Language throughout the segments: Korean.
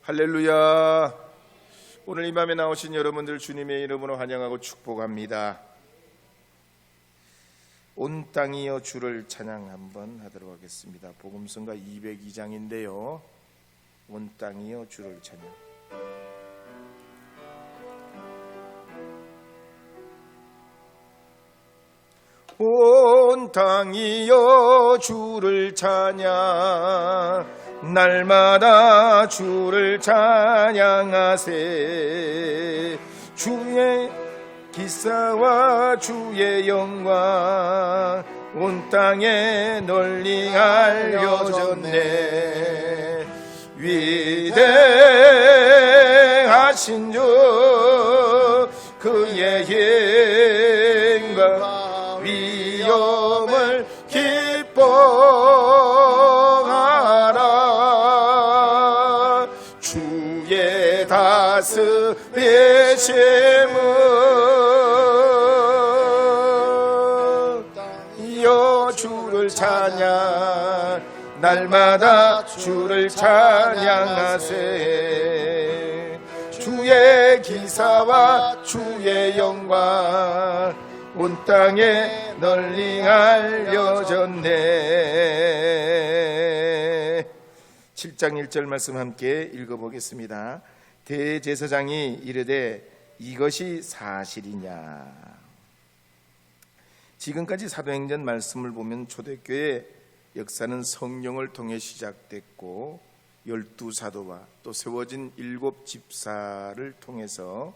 할렐루야. 오늘 이 밤에 나오신 여러분들 주님의 이름으로 환영하고 축복합니다. 온 땅이여 주를 찬양 한번 하도록 하겠습니다. 복음성가 202장인데요 온 땅이여 주를 찬양. 온 땅이여 주를 찬양, 날마다 주를 찬양하세. 주의 기사와 주의 영광 온 땅에 널리 알려졌네. 위대하신 주 그의 영광 위엄을 기뻐하라. 주의 다스리심을 이어 주를 찬양, 날마다 주를 찬양하세. 주의 기사와 주의 영광 온 땅에 널리 알려졌네. 7장 1절 말씀 함께 읽어보겠습니다. 대제사장이 이르되 이것이 사실이냐. 지금까지 사도행전 말씀을 보면 초대교회 역사는 성령을 통해 시작됐고 12사도와 또 세워진 7집사를 통해서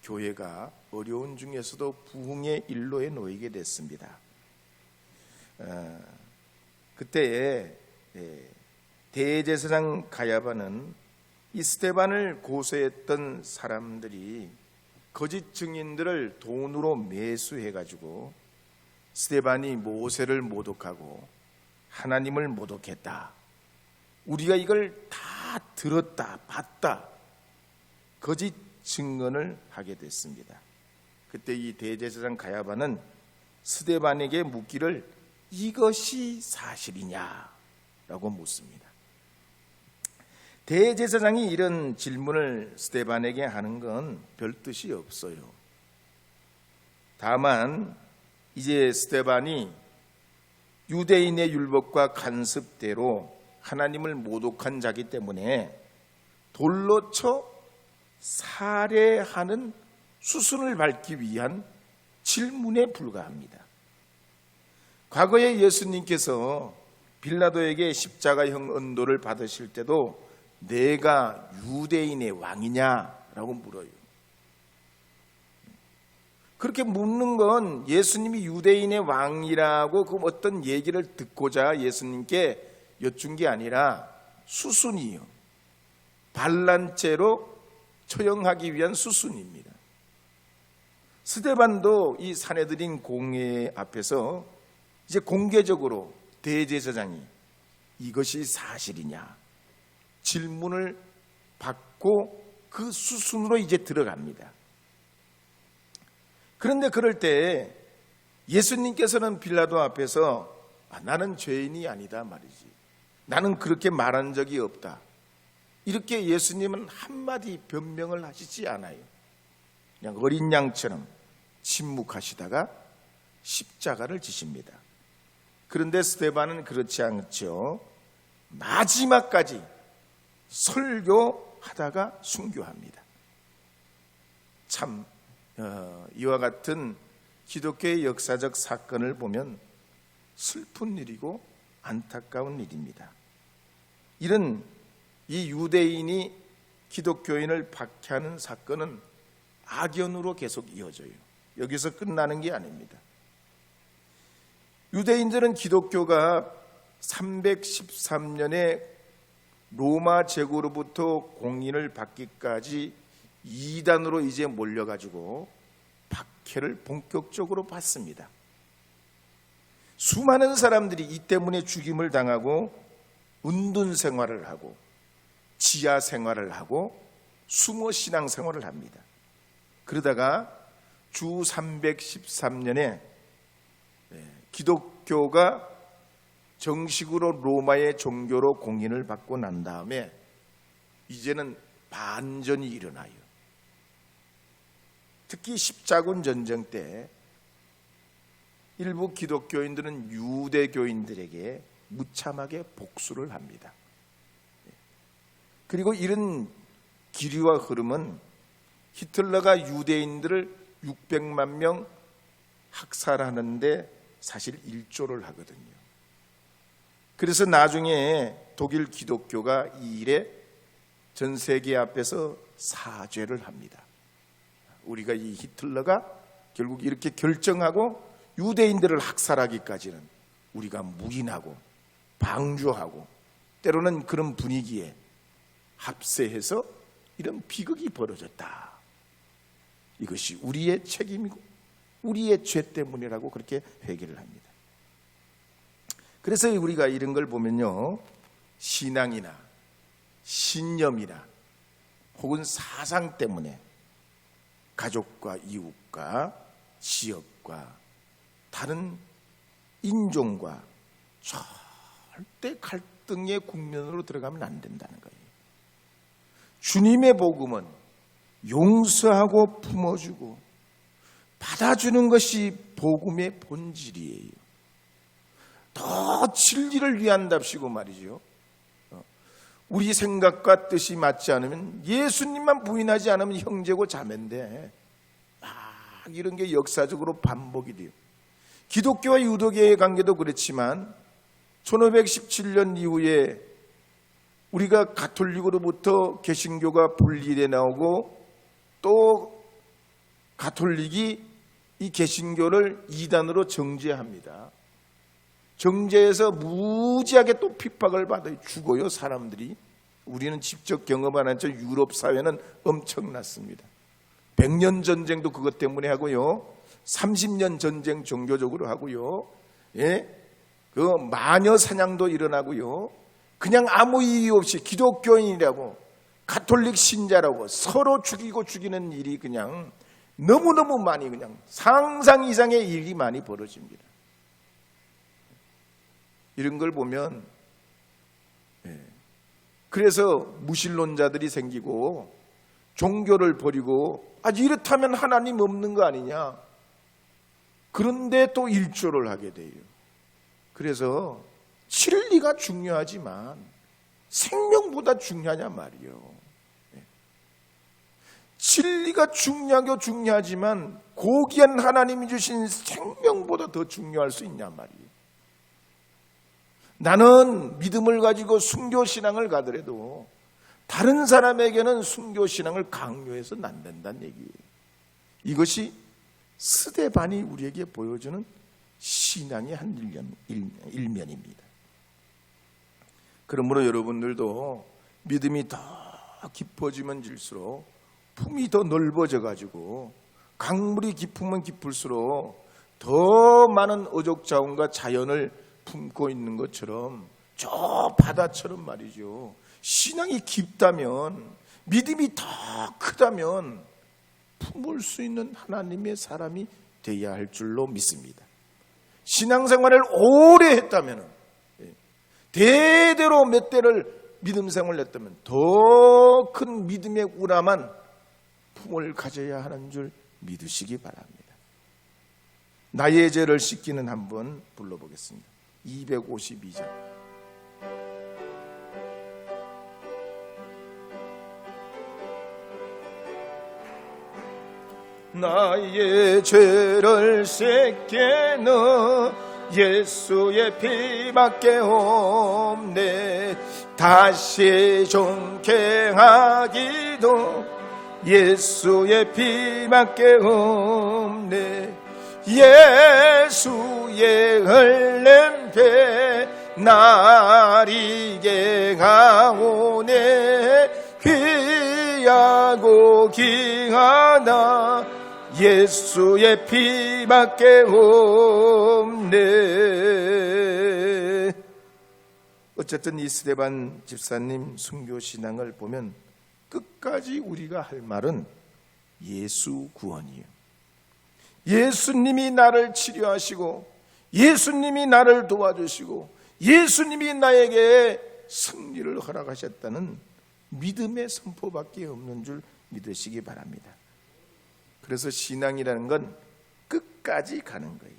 교회가 어려운 중에서도 부흥의 일로에 놓이게 됐습니다. 그때에 대제사장 가야바는 이 스데반을 고소했던 사람들이 거짓 증인들을 돈으로 매수해가지고 스데반이 모세를 모독하고 하나님을 모독했다, 우리가 이걸 다 들었다 봤다, 거짓 증언을 하게 됐습니다. 그때 이 대제사장 가야바는 스데반에게 묻기를 이것이 사실이냐라고 묻습니다. 대제사장이 이런 질문을 스데반에게 하는 건 별 뜻이 없어요. 다만 이제 스데반이 유대인의 율법과 간습대로 하나님을 모독한 자기 때문에 돌로 쳐 살해하는 수순을 밟기 위한 질문에 불과합니다. 과거에 예수님께서 빌라도에게 십자가형 언도를 받으실 때도 내가 유대인의 왕이냐라고 물어요. 그렇게 묻는 건 예수님이 유대인의 왕이라고 그 어떤 얘기를 듣고자 예수님께 여쭌 게 아니라 수순이요, 반란죄로 처형하기 위한 수순입니다. 스데반도 이 사내들인 공회 앞에서 이제 공개적으로 대제사장이 이것이 사실이냐 질문을 받고 그 수순으로 이제 들어갑니다. 그런데 그럴 때 예수님께서는 빌라도 앞에서 나는 죄인이 아니다 말이지, 나는 그렇게 말한 적이 없다, 이렇게 예수님은 한마디 변명을 하시지 않아요. 그냥 어린 양처럼 침묵하시다가 십자가를 지십니다. 그런데 스데반은 그렇지 않죠. 마지막까지 설교하다가 순교합니다. 참 이와 같은 기독교의 역사적 사건을 보면 슬픈 일이고 안타까운 일입니다. 이런 이 유대인이 기독교인을 박해하는 사건은 악연으로 계속 이어져요. 여기서 끝나는 게 아닙니다. 유대인들은 기독교가 313년에 로마 제국으로부터 공인을 받기까지 이단으로 이제 몰려가지고 박해를 본격적으로 받습니다. 수많은 사람들이 이 때문에 죽임을 당하고 은둔 생활을 하고 지하 생활을 하고 숨어 신앙 생활을 합니다. 그러다가 주 313년에 기독교가 정식으로 로마의 종교로 공인을 받고 난 다음에 이제는 반전이 일어나요. 특히 십자군 전쟁 때 일부 기독교인들은 유대교인들에게 무참하게 복수를 합니다. 그리고 이런 기류와 흐름은 히틀러가 유대인들을 600만 명 학살하는데 사실 일조를 하거든요. 그래서 나중에 독일 기독교가 이 일에 전 세계 앞에서 사죄를 합니다. 우리가 이 히틀러가 결국 이렇게 결정하고 유대인들을 학살하기까지는 우리가 묵인하고 방주하고 때로는 그런 분위기에 합세해서 이런 비극이 벌어졌다. 이것이 우리의 책임이고 우리의 죄 때문이라고 그렇게 회개를 합니다. 그래서 우리가 이런 걸 보면요, 신앙이나 신념이나 혹은 사상 때문에 가족과 이웃과 지역과 다른 인종과 절대 갈등의 국면으로 들어가면 안 된다는 거예요. 주님의 복음은 용서하고 품어주고 받아주는 것이 복음의 본질이에요. 더 진리를 위한답시고 말이죠. 우리 생각과 뜻이 맞지 않으면 예수님만 부인하지 않으면 형제고 자매인데 막 이런 게 역사적으로 반복이 돼요. 기독교와 유대교의 관계도 그렇지만 1517년 이후에 우리가 가톨릭으로부터 개신교가 분리돼 나오고 또 가톨릭이 이 개신교를 이단으로 정죄합니다. 정죄해서 무지하게 또 핍박을 받아요. 죽어요, 사람들이. 우리는 직접 경험 안 했죠. 유럽 사회는 엄청났습니다. 100년 전쟁도 그것 때문에 하고요. 30년 전쟁 종교적으로 하고요. 예? 그 마녀 사냥도 일어나고요. 그냥 아무 이유 없이 기독교인이라고 가톨릭 신자라고 서로 죽이고 죽이는 일이 그냥 너무너무 많이 그냥 상상 이상의 일이 많이 벌어집니다. 이런 걸 보면 그래서 무신론자들이 생기고 종교를 버리고 이렇다면 하나님 없는 거 아니냐. 그런데 또 일조를 하게 돼요. 그래서 진리가 중요하지만 생명보다 중요하냐 말이에요. 진리가 중요하지만 고귀한 하나님이 주신 생명보다 더 중요할 수 있냐 말이에요. 나는 믿음을 가지고 순교신앙을 가더라도 다른 사람에게는 순교신앙을 강요해서는 안 된다는 얘기예요. 이것이 스데반이 우리에게 보여주는 신앙의 한 일면입니다. 그러므로 여러분들도 믿음이 더 깊어지면 질수록 품이 더 넓어져 가지고 강물이 깊으면 깊을수록 더 많은 어족 자원과 자연을 품고 있는 것처럼 저 바다처럼 말이죠. 신앙이 깊다면 믿음이 더 크다면 품을 수 있는 하나님의 사람이 되어야 할 줄로 믿습니다. 신앙생활을 오래 했다면 대대로 몇 대를 믿음 생활을 했다면 더 큰 믿음의 우람한 품을 가져야 하는 줄 믿으시기 바랍니다. 나의 죄를 씻기는 한번 불러보겠습니다. 252절. 나의 죄를 씻기는 예수의 피밖에 없네. 다시 종행하기도 예수의 피밖에 없네. 예수의 흘린 피 나리게 가오네. 귀하고 귀하다 예수의 피밖에 없네. 어쨌든 이 스데반 집사님 순교신앙을 보면 끝까지 우리가 할 말은 예수 구원이에요. 예수님이 나를 치료하시고 예수님이 나를 도와주시고 예수님이 나에게 승리를 허락하셨다는 믿음의 선포밖에 없는 줄 믿으시기 바랍니다. 그래서 신앙이라는 건 끝까지 가는 거예요.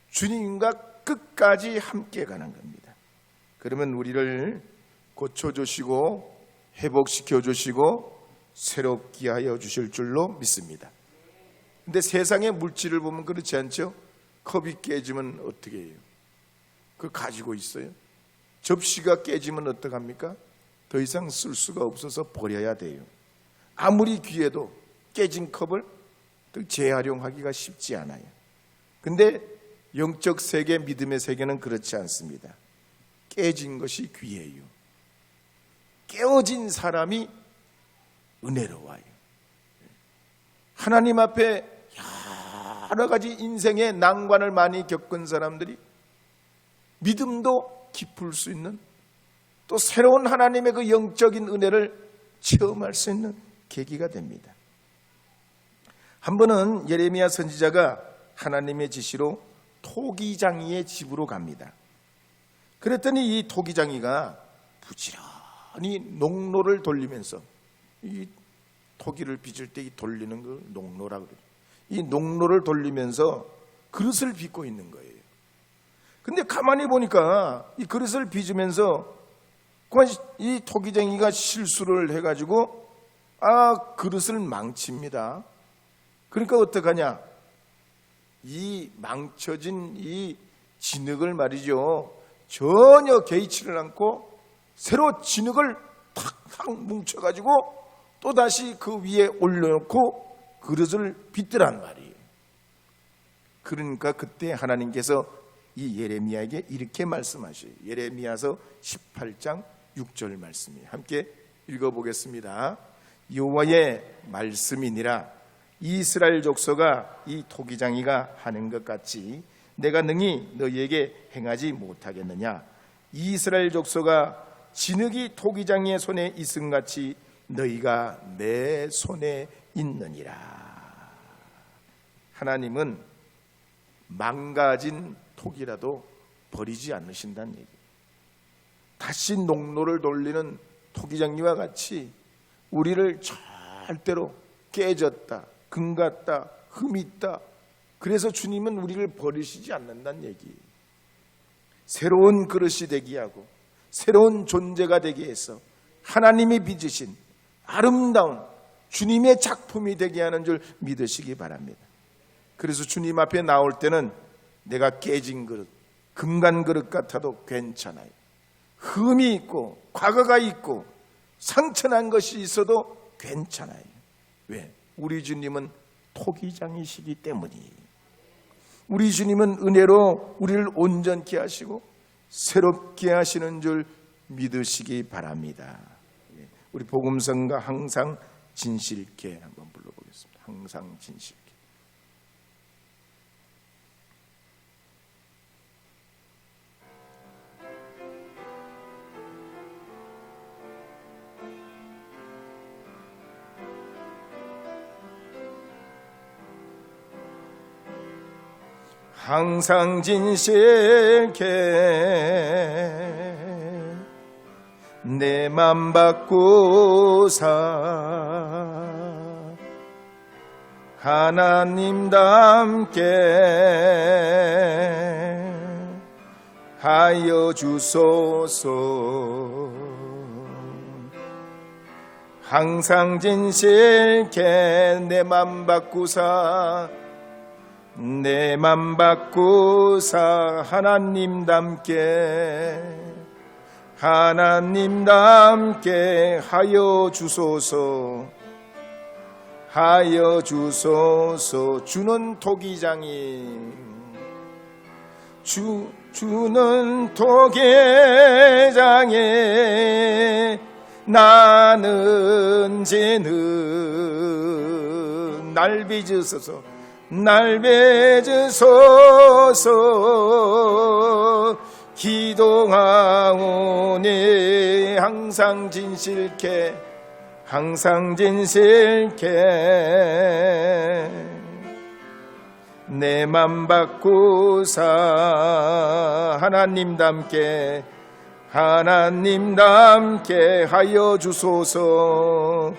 주님과 끝까지 함께 가는 겁니다. 그러면 우리를 고쳐주시고 회복시켜주시고 새롭게 하여 주실 줄로 믿습니다. 근데 세상의 물질을 보면 그렇지 않죠? 컵이 깨지면 어떻게 해요? 그걸 가지고 있어요? 접시가 깨지면 어떡합니까? 더 이상 쓸 수가 없어서 버려야 돼요. 아무리 귀해도 깨진 컵을 재활용하기가 쉽지 않아요. 근데 영적 세계, 믿음의 세계는 그렇지 않습니다. 깨진 것이 귀해요. 깨어진 사람이 은혜로워요. 하나님 앞에 여러 가지 인생의 난관을 많이 겪은 사람들이 믿음도 깊을 수 있는, 또 새로운 하나님의 그 영적인 은혜를 체험할 수 있는 계기가 됩니다. 한 번은 예레미야 선지자가 하나님의 지시로 토기장이의 집으로 갑니다. 그랬더니 이 토기장이가 부지런히 농로를 돌리면서, 이 토기를 빚을 때 이 돌리는 걸 농로라 그래요. 이 농로를 돌리면서 그릇을 빚고 있는 거예요. 근데 가만히 보니까 이 그릇을 빚으면서 이 토기쟁이가 실수를 해가지고 그릇을 망칩니다. 그러니까 어떡하냐? 이 망쳐진 이 진흙을 말이죠, 전혀 개의치를 않고 새로 진흙을 탁탁 뭉쳐가지고 또다시 그 위에 올려놓고 그릇을 빚더란 말이에요. 그러니까 그때 하나님께서 이 예레미야에게 이렇게 말씀하셔요. 예레미야서 18장 6절 말씀이에요. 함께 읽어보겠습니다. 여호와의 말씀이니라. 이스라엘 족속아, 이 토기장이가 하는 것 같이 내가 능히 너희에게 행하지 못하겠느냐? 이스라엘 족속아, 진흙이 토기장이의 손에 있음같이 너희가 내 손에 있느니라. 하나님은 망가진 토기라도 버리지 않으신다는 얘기예요. 다시 농로를 돌리는 토기장이와 같이 우리를 절대로 깨졌다, 금갔다, 흠있다, 그래서 주님은 우리를 버리시지 않는다는 얘기예요. 새로운 그릇이 되게 하고 새로운 존재가 되게 해서 하나님이 빚으신 아름다운 주님의 작품이 되게 하는 줄 믿으시기 바랍니다. 그래서 주님 앞에 나올 때는 내가 깨진 그릇, 금간 그릇 같아도 괜찮아요. 흠이 있고 과거가 있고 상처난 것이 있어도 괜찮아요. 왜? 우리 주님은 토기장이시기 때문이에요. 우리 주님은 은혜로 우리를 온전케 하시고 새롭게 하시는 줄 믿으시기 바랍니다. 우리 복음성가 항상 진실있게 한번 불러보겠습니다. 항상 진실있게. 항상 진실케 내 맘 바꾸사 하나님답게 하여 주소서. 항상 진실케 내 맘 바꾸사 내 맘 바꾸사 하나님답게 하나님답게 하여 주소서. 하여 주소서. 주는 토기장이 주는 토기장에 나는 죄는 날 빚으소서. 날 빚으소서. 기도하오니 항상 진실케 항상 진실케 내 맘 바꾸사 하나님답게 하나님 함께 하여 주소서.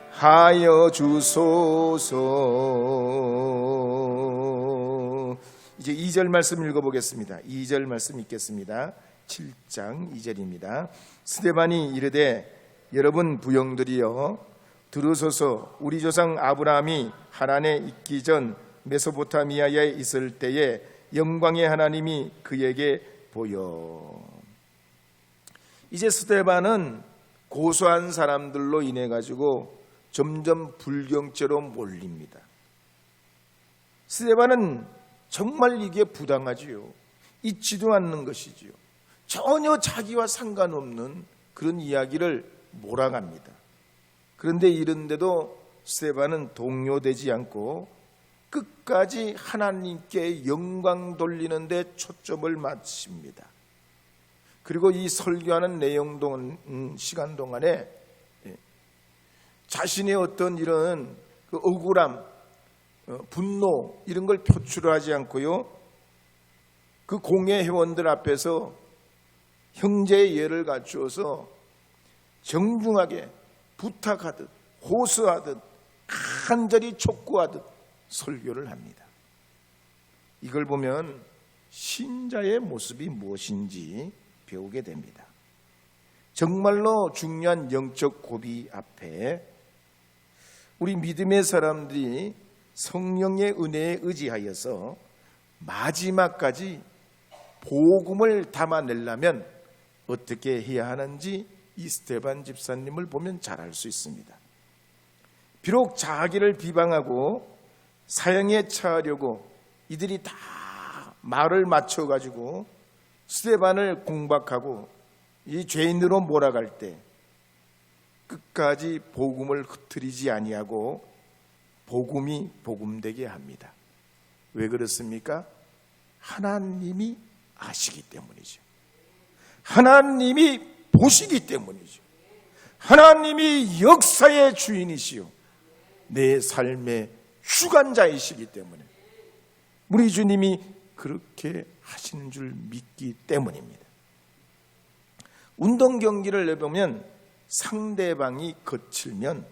하여 주소서. 이제 2절 말씀 읽어보겠습니다. 2절 말씀 읽겠습니다. 7장 2절입니다. 스데반이 이르되 여러분 부영들이여 들으소서. 우리 조상 아브라함이 하란에 있기 전 메소포타미아에 있을 때에 영광의 하나님이 그에게 보여. 이제 스데반은 고소한 사람들로 인해 가지고 점점 불경죄로 몰립니다. 스데반은 정말 이게 부당하지요. 잊지도 않는 것이지요. 전혀 자기와 상관없는 그런 이야기를 몰아갑니다. 그런데 이런데도 스데반은 동요되지 않고 끝까지 하나님께 영광 돌리는 데 초점을 맞춥니다. 그리고 이 설교하는 내용 시간 동안에 자신의 어떤 이런 그 억울함, 분노 이런 걸 표출하지 않고요, 그 공회 회원들 앞에서 형제의 예를 갖추어서 정중하게 부탁하듯 호소하듯 간절히 촉구하듯 설교를 합니다. 이걸 보면 신자의 모습이 무엇인지 배우게 됩니다. 정말로 중요한 영적 고비 앞에 우리 믿음의 사람들이 성령의 은혜에 의지하여서 마지막까지 복음을 담아내려면 어떻게 해야 하는지 이 스데반 집사님을 보면 잘 알 수 있습니다. 비록 자기를 비방하고 사형에 처하려고 이들이 다 말을 맞춰가지고 스데반을 공박하고 이 죄인으로 몰아갈 때 끝까지 복음을 흐트리지 아니하고 복음이 복음되게 합니다. 왜 그렇습니까? 하나님이 아시기 때문이죠. 하나님이 보시기 때문이죠. 하나님이 역사의 주인이시요 내 삶의 주관자이시기 때문에 우리 주님이 그렇게 하시는 줄 믿기 때문입니다. 운동 경기를 내보면 상대방이 거칠면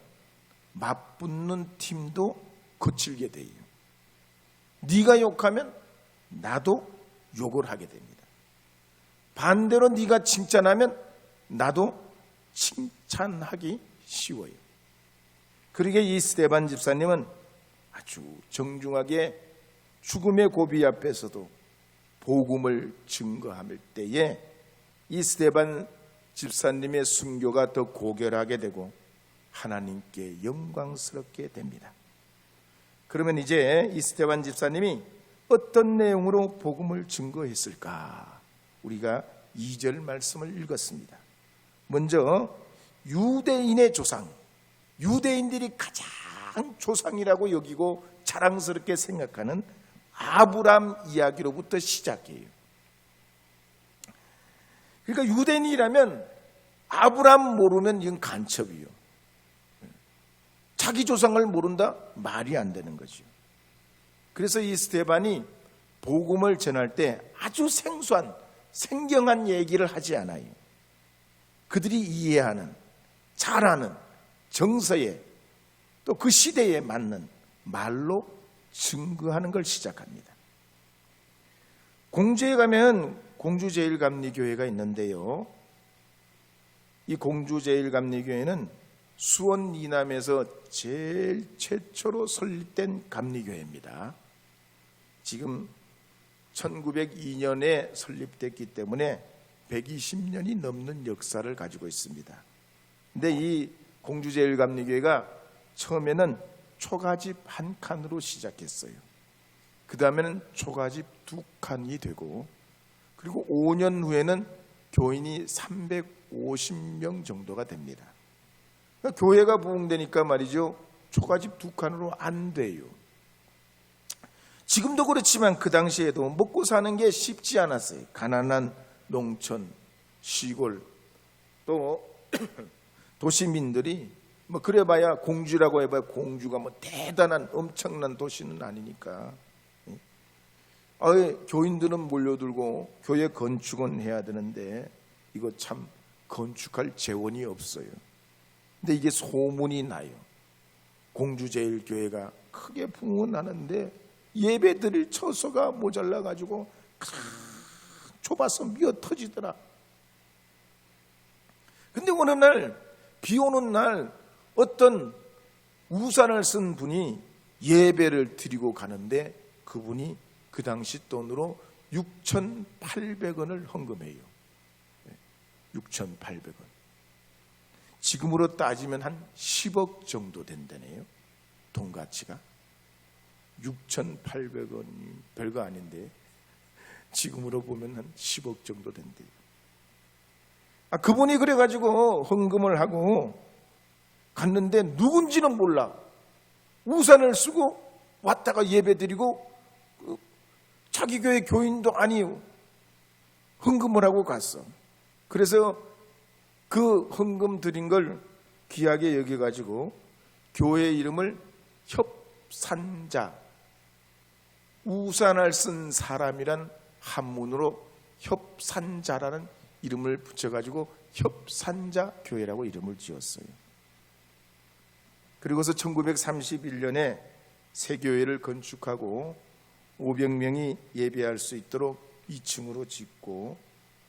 맞붙는 팀도 거칠게 돼요. 네가 욕하면 나도 욕을 하게 됩니다. 반대로 네가 칭찬하면 나도 칭찬하기 쉬워요. 그러게 이 스데반 집사님은 아주 정중하게 죽음의 고비 앞에서도 복음을 증거할 때에 이 스데반 집사님의 순교가 더 고결하게 되고 하나님께 영광스럽게 됩니다. 그러면 이제 이 스데반 집사님이 어떤 내용으로 복음을 증거했을까? 우리가 2절 말씀을 읽었습니다. 먼저 유대인의 조상, 유대인들이 가장 조상이라고 여기고 자랑스럽게 생각하는 아브람 이야기로부터 시작해요. 그러니까 유대인이라면 아브람 모르면 이건 간첩이요. 자기 조상을 모른다? 말이 안 되는 거죠. 그래서 이 스데반이 복음을 전할 때 아주 생소한 생경한 얘기를 하지 않아요. 그들이 이해하는, 잘 아는 정서에 또 그 시대에 맞는 말로 증거하는 걸 시작합니다. 공주에 가면 공주제일감리교회가 있는데요, 이 공주제일감리교회는 수원 이남에서 제일 최초로 설립된 감리교회입니다. 지금 1902년에 설립됐기 때문에 120년이 넘는 역사를 가지고 있습니다. 근데 이 공주제일감리교회가 처음에는 초가집 한 칸으로 시작했어요. 그 다음에는 초가집 2칸이 되고, 그리고 5년 후에는 교인이 350명 정도가 됩니다. 그러니까 교회가 부흥되니까 말이죠, 초가집 2칸으로 안 돼요. 지금도 그렇지만 그 당시에도 먹고 사는 게 쉽지 않았어요. 가난한 농촌, 시골, 또 도시민들이 뭐 그래봐야 공주라고 해봐야 공주가 뭐 대단한 엄청난 도시는 아니니까 교인들은 몰려들고 교회 건축은 해야 되는데 이거 참 건축할 재원이 없어요. 근데 이게 소문이 나요. 공주제일교회가 크게 부흥하는데 예배 드릴 처소가 모자라 가지고 좁아서 미어 터지더라. 근데 어느 날, 비 오는 날 어떤 우산을 쓴 분이 예배를 드리고 가는데 그분이 그 당시 돈으로 6,800원을 헌금해요. 6,800원. 지금으로 따지면 한 10억 정도 된다네요. 돈 가치가. 6,800원이 별거 아닌데 지금으로 보면 한 10억 정도 된대요. 그분이 그래가지고 헌금을 하고 갔는데 누군지는 몰라. 우산을 쓰고 왔다가 예배드리고 자기 교회 교인도 아니고 헌금을 하고 갔어. 그래서 그 헌금 드린 걸 귀하게 여겨가지고 교회 이름을 협산자, 우산을 쓴 사람이란 한문으로 협산자라는 이름을 붙여가지고 협산자 교회라고 이름을 지었어요. 그리고서 1931년에 새 교회를 건축하고 500명이 예배할 수 있도록 2층으로 짓고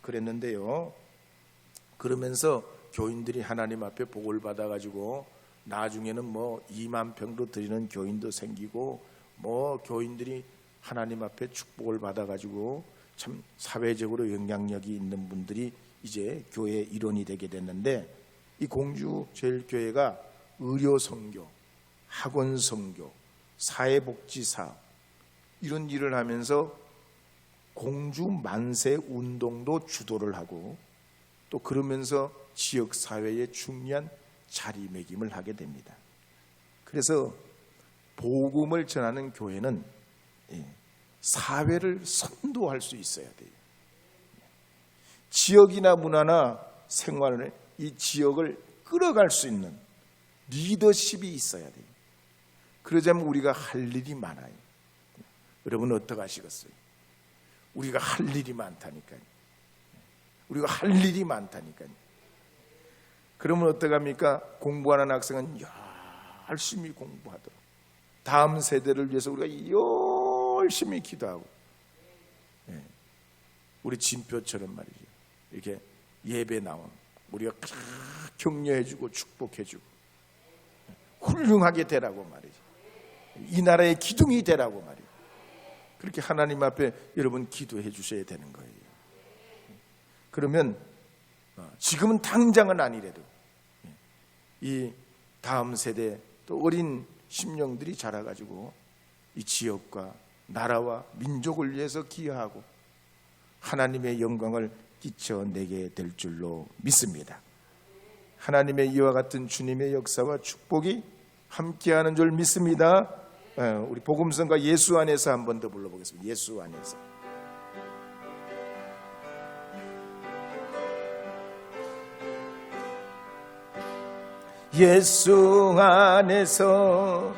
그랬는데요. 그러면서 교인들이 하나님 앞에 복을 받아가지고 나중에는 2만 평도 드리는 교인도 생기고 교인들이 하나님 앞에 축복을 받아가지고 참 사회적으로 영향력이 있는 분들이 이제 교회의 일원이 되게 됐는데, 이 공주제일교회가 의료선교, 학원선교, 사회복지사업 이런 일을 하면서 공주 만세 운동도 주도를 하고 또 그러면서 지역사회에 중요한 자리매김을 하게 됩니다. 그래서 복음을 전하는 교회는 사회를 선도할 수 있어야 돼요. 지역이나 문화나 생활을 이 지역을 끌어갈 수 있는 리더십이 있어야 돼요. 그러자면 우리가 할 일이 많아요. 여러분 어떻게 하시겠어요? 우리가 할 일이 많다니까요. 우리가 할 일이 많다니까요. 그러면 어떡합니까? 공부하는 학생은 열심히 공부하도록, 다음 세대를 위해서 우리가 열심히 기도하고, 우리 진표처럼 말이죠. 이렇게 예배 나온 우리가 격려해주고 축복해주고 훌륭하게 되라고 말이죠. 이 나라의 기둥이 되라고 말이죠. 그렇게 하나님 앞에 여러분 기도해 주셔야 되는 거예요. 그러면 지금은 당장은 아니래도 이 다음 세대 또 어린 심령들이 자라가지고 이 지역과 나라와 민족을 위해서 기여하고 하나님의 영광을 끼쳐내게 될 줄로 믿습니다. 하나님의 이와 같은 주님의 역사와 축복이 함께하는 줄 믿습니다. 우리 복음성가 예수 안에서 한 번 더 불러보겠습니다. 예수 안에서. 예수 안에서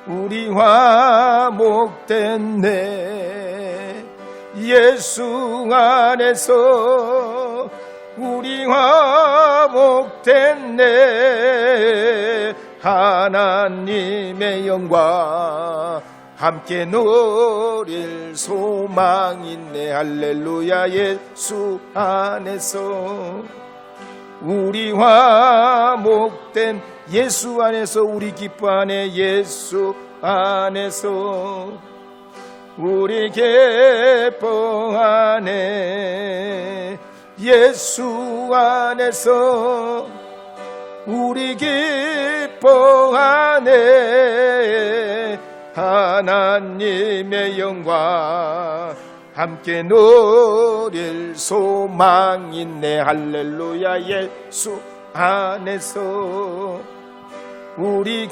우리 화목됐네. 예수 안에서 우리 화목됐네. 하나님의 영광 함께 누릴 소망 있네. 할렐루야. 예수 안에서 우리 화목된 예수 안에서 우리 기뻐하네. 예수 안에서 우리 기뻐하네. 예수 안에서 우리 기뻐하네. 하나님의 영광 함께 누릴 소망 있네. 할렐루야. 예수 안에서 우리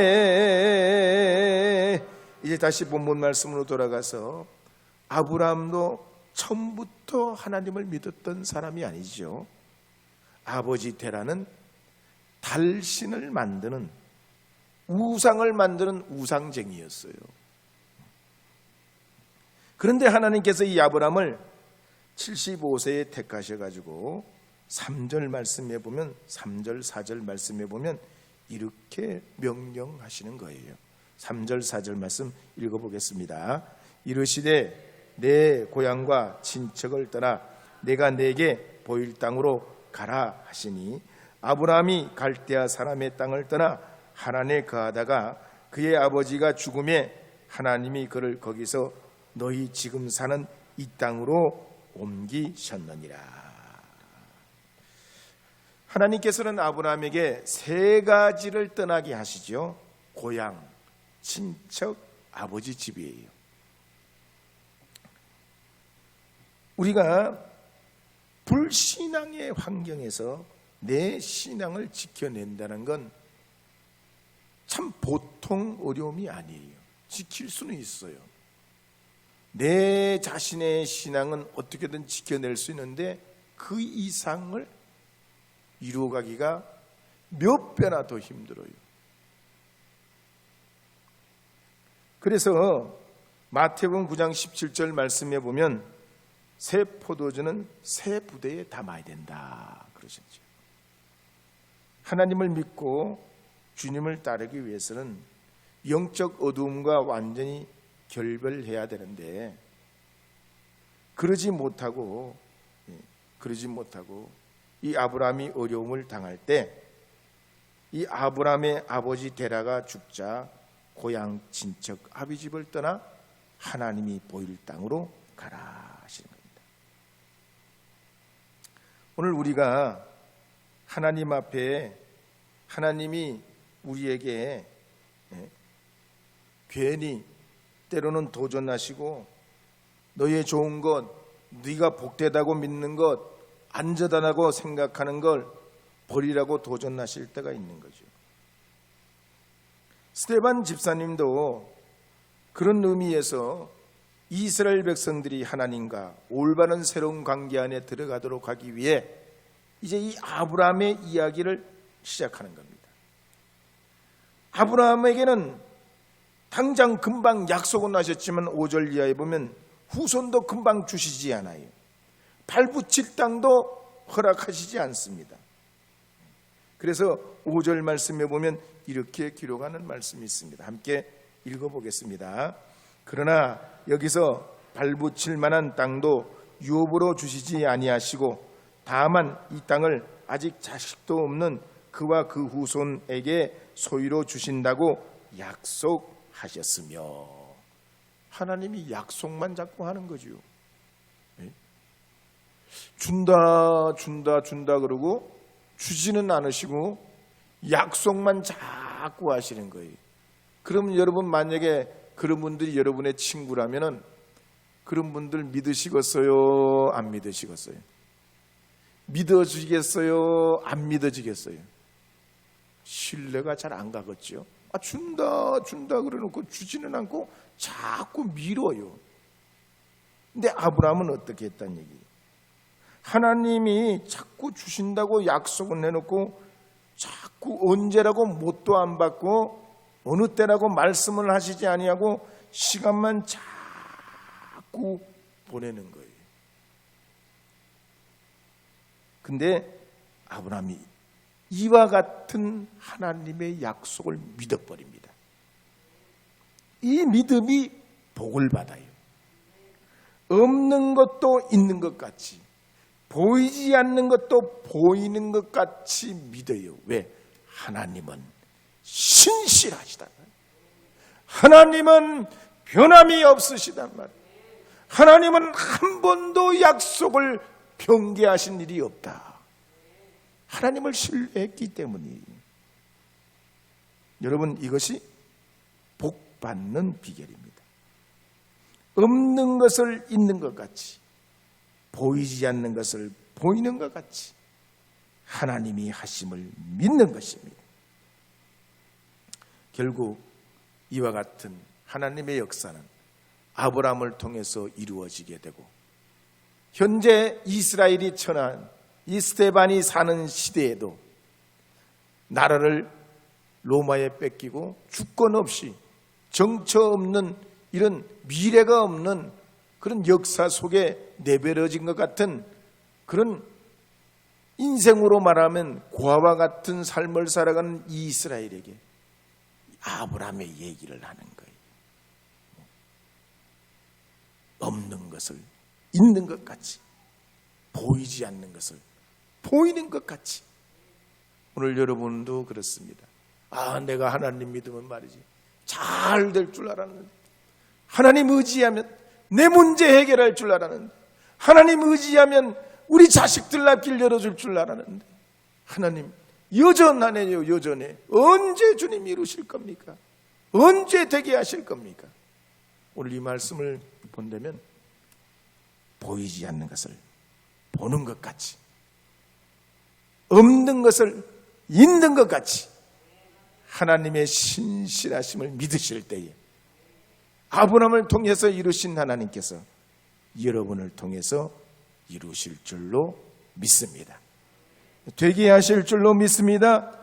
기뻐하네. 이제 다시 본문 말씀으로 돌아가서 아브라함도 처음부터 하나님을 믿었던 사람이 아니죠. 아버지 테라는 달신을 만드는, 우상을 만드는 우상쟁이였어요. 그런데 하나님께서 이 아브라함을 75세에 택하셔가지고 3절 말씀에 보면 3절 4절 말씀에 보면 이렇게 명령하시는 거예요. 3절 4절 말씀 읽어보겠습니다. 이르시되 내 고향과 친척을 떠나 내가 내게 보일 땅으로 가라 하시니 아브라함이 갈대아 사람의 땅을 떠나 하란에 거하다가 그의 아버지가 죽음에 하나님이 그를 거기서 너희 지금 사는 이 땅으로 옮기셨느니라. 하나님께서는 아브라함에게 세 가지를 떠나게 하시죠. 고향, 친척, 아버지 집이에요. 우리가 불신앙의 환경에서 내 신앙을 지켜낸다는 건 참 보통 어려움이 아니에요. 지킬 수는 있어요. 내 자신의 신앙은 어떻게든 지켜낼 수 있는데 그 이상을 이루어가기가 몇 배나 더 힘들어요. 그래서 마태복음 9장 17절 말씀에 보면 새 포도주는 새 부대에 담아야 된다 그러셨죠. 하나님을 믿고 주님을 따르기 위해서는 영적 어두움과 완전히 결별해야 되는데 그러지 못하고 이 아브라함이 어려움을 당할 때 이 아브라함의 아버지 데라가 죽자 고향 친척 아비 집을 떠나 하나님이 보일 땅으로 가라 하시는 겁니다. 오늘 우리가 하나님 앞에 하나님이 우리에게 괜히 때로는 도전하시고 너의 좋은 것, 네가 복되다고 믿는 것, 안전하다고 생각하는 걸 버리라고 도전하실 때가 있는 거죠. 스데반 집사님도 그런 의미에서 이스라엘 백성들이 하나님과 올바른 새로운 관계 안에 들어가도록 하기 위해 이제 이 아브라함의 이야기를 시작하는 겁니다. 아브라함에게는 당장 금방 약속은 하셨지만 5절 이하에 보면 후손도 금방 주시지 않아요. 발붙일 땅도 허락하시지 않습니다. 그래서 5절 말씀에 보면 이렇게 기록하는 말씀이 있습니다. 함께 읽어보겠습니다. 그러나 여기서 발붙일 만한 땅도 유업으로 주시지 아니하시고 다만 이 땅을 아직 자식도 없는 그와 그 후손에게 소유로 주신다고 약속하셨으며 하나님이 약속만 자꾸 하는 거죠. 준다 그러고 주지는 않으시고 약속만 자꾸 하시는 거예요. 그러면 여러분 만약에 그런 분들이 여러분의 친구라면은 그런 분들 믿으시겠어요? 안 믿으시겠어요? 믿어지겠어요? 안 믿어지겠어요? 신뢰가 잘 안 가겠죠. 준다 그래놓고 주지는 않고 자꾸 미뤄요. 근데 아브라함은 어떻게 했다는 얘기예요? 하나님이 자꾸 주신다고 약속을 해놓고 자꾸 언제라고 뭣도 안 받고 어느 때라고 말씀을 하시지 아니하고 시간만 자꾸 보내는 거예요. 근데 아브라함이 이와 같은 하나님의 약속을 믿어버립니다. 이 믿음이 복을 받아요. 없는 것도 있는 것 같이, 보이지 않는 것도 보이는 것 같이 믿어요. 왜? 하나님은 신실하시단 말이에요. 하나님은 변함이 없으시단 말이에요. 하나님은 한 번도 약속을 변개하신 일이 없다. 하나님을 신뢰했기 때문이에요. 여러분, 이것이 복 받는 비결입니다. 없는 것을 있는 것 같이, 보이지 않는 것을 보이는 것 같이 하나님이 하심을 믿는 것입니다. 결국 이와 같은 하나님의 역사는 아브라함을 통해서 이루어지게 되고 현재 이스라엘이 처한 이 스데반이 사는 시대에도 나라를 로마에 뺏기고 주권 없이 정처 없는 이런 미래가 없는 그런 역사 속에 내버려진 것 같은 그런 인생으로 말하면 고아와 같은 삶을 살아가는 이 이스라엘에게 아브라함의 얘기를 하는 거예요. 없는 것을 있는 것 같이, 보이지 않는 것을 보이는 것 같이. 오늘 여러분도 그렇습니다. 내가 하나님 믿으면 말이지 잘 될 줄 알았는데, 하나님 의지하면 내 문제 해결할 줄 알았는데, 하나님 의지하면 우리 자식들 앞길 열어줄 줄 알았는데, 하나님 여전하네요. 여전해. 언제 주님 이루실 겁니까? 언제 되게 하실 겁니까? 오늘 이 말씀을 본다면 보이지 않는 것을 보는 것 같이, 없는 것을 있는 것 같이 하나님의 신실하심을 믿으실 때에 아브라함을 통해서 이루신 하나님께서 여러분을 통해서 이루실 줄로 믿습니다. 되게 하실 줄로 믿습니다.